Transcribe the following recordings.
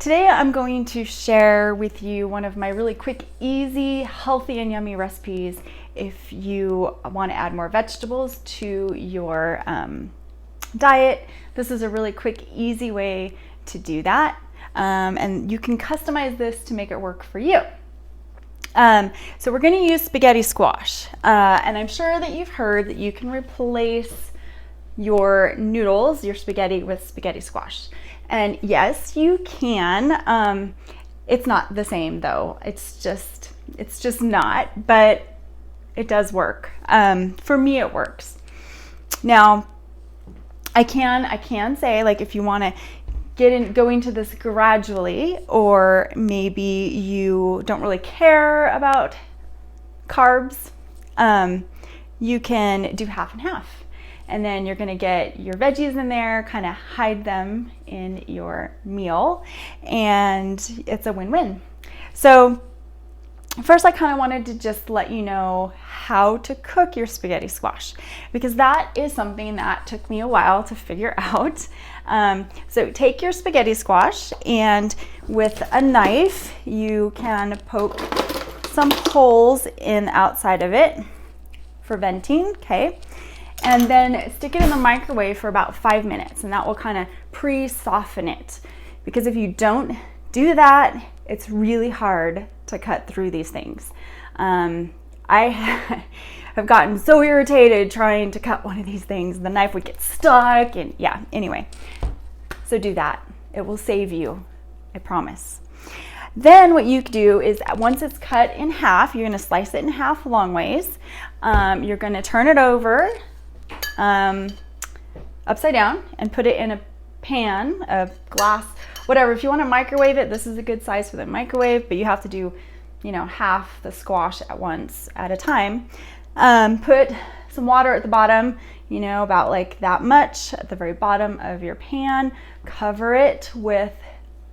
Today I'm going to share with you one of my really quick, easy, healthy and yummy recipes if you want to add more vegetables to your diet. This is a really quick, easy way to do that, and you can customize this to make it work for you. So we're going to use spaghetti squash, and I'm sure that you've heard that you can replace your noodles, your spaghetti, with spaghetti squash. And yes, you can. It's not the same though. It's just not, but it does work. For me, it works. Now, I can say, like, if you want to go into this gradually, or maybe you don't really care about carbs, you can do half and half. And then you're gonna get your veggies in there, kind of hide them in your meal, and it's a win-win. So first, I kind of wanted to just let you know how to cook your spaghetti squash, because that is something that took me a while to figure out. So take your spaghetti squash, and with a knife, you can poke some holes in the outside of it for venting, okay? And then stick it in the microwave for about 5 minutes, and that will kind of pre-soften it. Because if you don't do that, it's really hard to cut through these things. I have gotten so irritated trying to cut one of these things. The knife would get stuck, and yeah, anyway. So do that. It will save you, I promise. Then what you do is, once it's cut in half, you're gonna slice it in half long ways. You're gonna turn it over upside down and put it in a pan, a glass, whatever. If you want to microwave it, this is a good size for the microwave, but you have to do, half the squash at once at a time. Put some water at the bottom, about like that much at the very bottom of your pan. Cover it with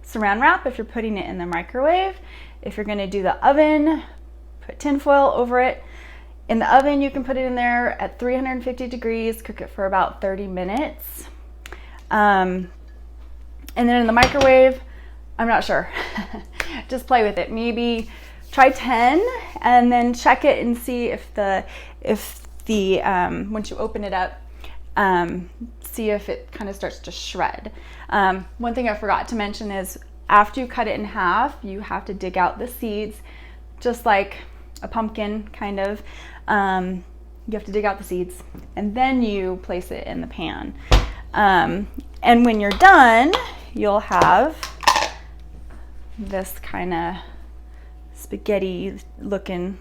saran wrap if you're putting it in the microwave. If you're going to do the oven, put tinfoil over it. In the oven, you can put it in there at 350 degrees, cook it for about 30 minutes. And then in the microwave, I'm not sure. Just play with it. Maybe try 10 and then check it and see if the once you open it up, see if it kind of starts to shred. One thing I forgot to mention is, after you cut it in half, you have to dig out the seeds, just like a pumpkin, kind of. You have to dig out the seeds, and then you place it in the pan. And when you're done, you'll have this kind of spaghetti looking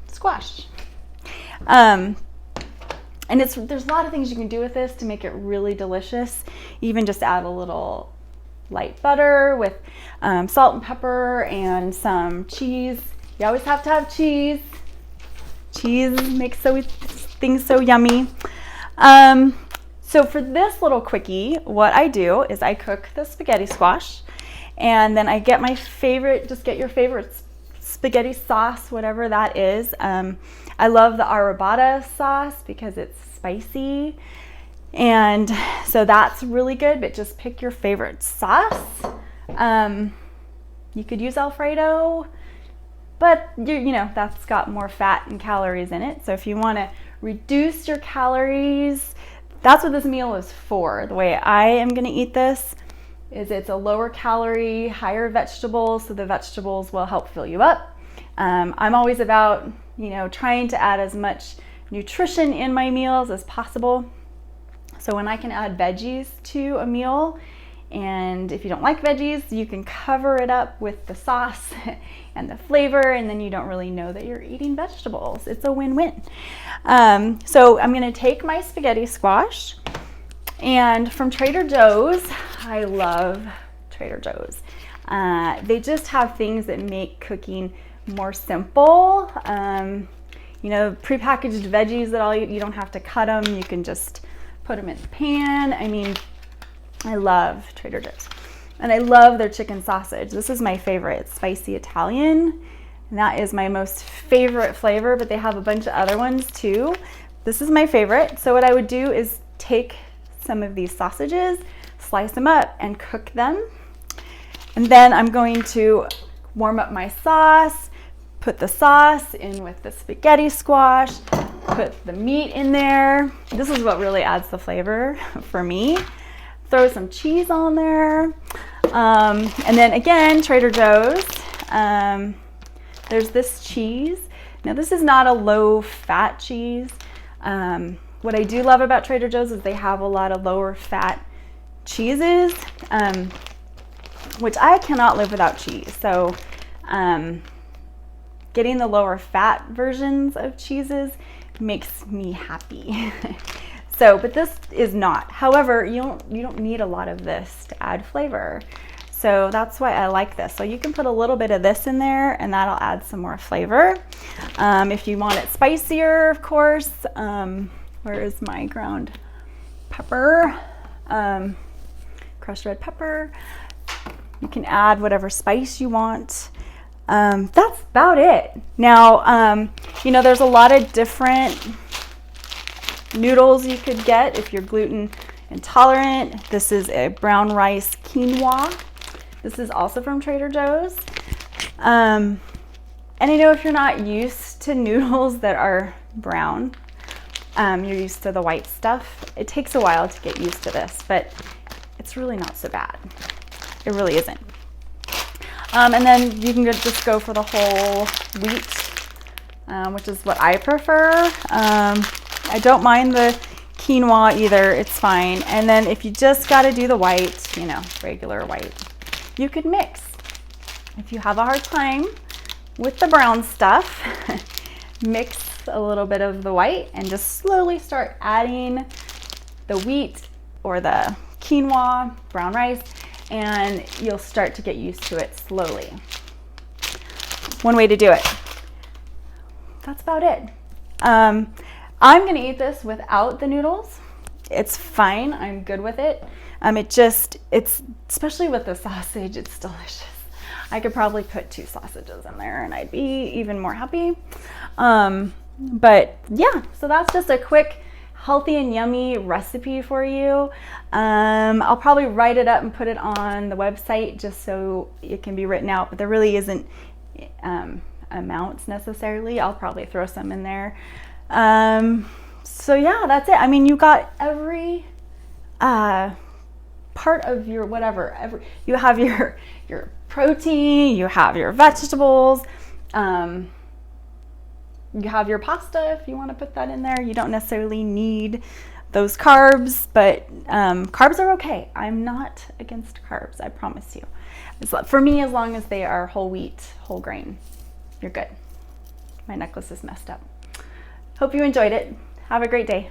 squash. And there's a lot of things you can do with this to make it really delicious. Even just add a little light butter with salt and pepper and some cheese. You always have to have cheese. Cheese makes things so yummy. So for this little quickie, what I do is I cook the spaghetti squash, and then I get my favorite, just get your favorite spaghetti sauce, whatever that is. I love the arrabbiata sauce because it's spicy, and so that's really good, but just pick your favorite sauce. You could use Alfredo, but that's got more fat and calories in it. So if you want to reduce your calories, that's what this meal is for. The way I am going to eat this is, it's a lower calorie, higher vegetables, so the vegetables will help fill you up. I'm always about, trying to add as much nutrition in my meals as possible. So when I can add veggies to a meal, and if you don't like veggies, you can cover it up with the sauce and the flavor, and then you don't really know that you're eating vegetables. It's a win-win. So I'm gonna take my spaghetti squash, and from Trader Joe's, I love Trader Joe's. They just have things that make cooking more simple. Prepackaged veggies that you don't have to cut them. You can just put them in the pan. I mean, I love Trader Joe's, and I love their chicken sausage. This is my favorite. It's spicy Italian, and that is my most favorite flavor, but they have a bunch of other ones too. This is my favorite. So what I would do is take some of these sausages, slice them up, and cook them. And then I'm going to warm up my sauce, put the sauce in with the spaghetti squash, put the meat in there. This is what really adds the flavor for me. Throw some cheese on there. And then again, Trader Joe's. There's this cheese. Now this is not a low fat cheese. What I do love about Trader Joe's is they have a lot of lower fat cheeses, which I cannot live without cheese. So getting the lower fat versions of cheeses makes me happy. So, but this is not. However, you don't need a lot of this to add flavor. So that's why I like this. So you can put a little bit of this in there and that'll add some more flavor. If you want it spicier, of course, where is my ground pepper? Crushed red pepper. You can add whatever spice you want. That's about it. Now, there's a lot of different noodles you could get if you're gluten intolerant. This is a brown rice quinoa. This is also from Trader Joe's. And I know if you're not used to noodles that are brown, you're used to the white stuff. It takes a while to get used to this, but it's really not so bad. It really isn't. And then you can just go for the whole wheat, which is what I prefer. I don't mind the quinoa either, it's fine. And then if you just got to do the white, regular white, you could mix. If you have a hard time with the brown stuff, mix a little bit of the white and just slowly start adding the wheat or the quinoa, brown rice, and you'll start to get used to it slowly. One way to do it. That's about it. I'm gonna eat this without the noodles. It's fine, I'm good with it. It's especially with the sausage, it's delicious. I could probably put 2 sausages in there and I'd be even more happy. But yeah, so that's just a quick healthy and yummy recipe for you. I'll probably write it up and put it on the website just so it can be written out, but there really isn't amounts necessarily. I'll probably throw some in there. So yeah, that's it. I mean, you got every part of your whatever. You have your protein, you have your vegetables, you have your pasta if you want to put that in there. You don't necessarily need those carbs, but carbs are okay. I'm not against carbs, I promise you. For me, as long as they are whole wheat, whole grain, you're good. My necklace is messed up. Hope you enjoyed it. Have a great day.